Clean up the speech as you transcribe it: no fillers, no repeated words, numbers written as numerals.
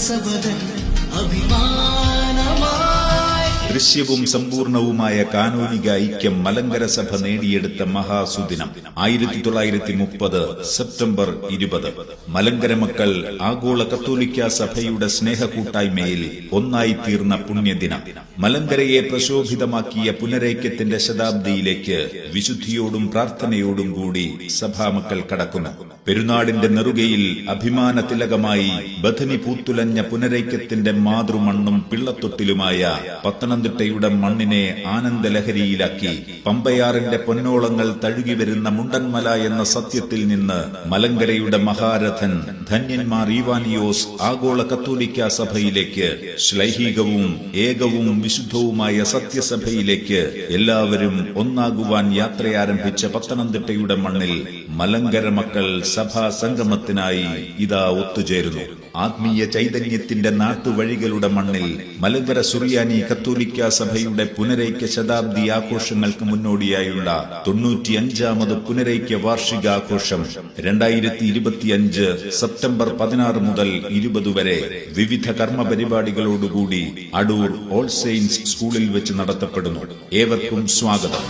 സഭതൻ അഭിമാനമായി. ദൃശ്യവും സമ്പൂർണവുമായ കാനോനിക ഐക്യം മലങ്കര സഭ നേടിയെടുത്ത മഹാസുദിനം 1930 സെപ്റ്റംബർ 20. മലങ്കര മക്കൾ ആഗോള കത്തോലിക്ക സഭയുടെ സ്നേഹകൂട്ടായ്മയിൽ ഒന്നായി തീർന്ന പുണ്യദിനം. മലങ്കരയെ പ്രശോഭിതമാക്കിയ പുനരൈക്യത്തിന്റെ ശതാബ്ദിയിലേക്ക് വിശുദ്ധിയോടും പ്രാർത്ഥനയോടും കൂടി സഭാമക്കൾ കടക്കുന്നു. പെരുന്നാടിന്റെ നെറുകയിൽ അഭിമാന തിലകമായി ബഥനി പൂത്തുലഞ്ഞ പുനരൈക്യത്തിന്റെ മാതൃമണ്ണും പിള്ളത്തൊട്ടിലുമായ പത്തനംതിട്ടയുടെ മണ്ണിനെ ആനന്ദലഹരിയിലാക്കി പമ്പയാറിന്റെ പൊന്നോളങ്ങൾ തഴുകിവരുന്ന മുണ്ടന്മല എന്ന സത്യത്തിൽ നിന്ന് മലങ്കരയുടെ മഹാരഥൻ ധന്യന്മാർ ഈവാനിയോസ് ആഗോള കത്തോലിക്ക സഭയിലേക്ക്, ശ്ലൈഹികവും ഏകവും വിശുദ്ധവുമായ സത്യസഭയിലേക്ക് എല്ലാവരും ഒന്നാകുവാൻ യാത്രയാരംഭിച്ച പത്തനംതിട്ടയുടെ മണ്ണിൽ മലങ്കര മക്കൾ സഭാ സംഗമത്തിനായി ഇതാ ഒത്തുചേരുന്നു. ആത്മീയ ചൈതന്യത്തിന്റെ നാട്ടുവഴികളുടെ മണ്ണിൽ മലങ്കര സുറിയാനി കത്തോലിക്ക സഭയുടെ പുനരൈക്യ ശതാബ്ദി ആഘോഷങ്ങൾക്ക് മുന്നോടിയായുള്ള 95ാമത് പുനരൈക്യ വാർഷികാഘോഷം 2025 സെപ്റ്റംബർ 16 മുതൽ 20 വരെ വിവിധ കർമ്മ പരിപാടികളോടുകൂടി അടൂർ ഓൾ സെയിൻസ് സ്കൂളിൽ വെച്ച് നടത്തപ്പെടുന്നു. ഏവർക്കും സ്വാഗതം.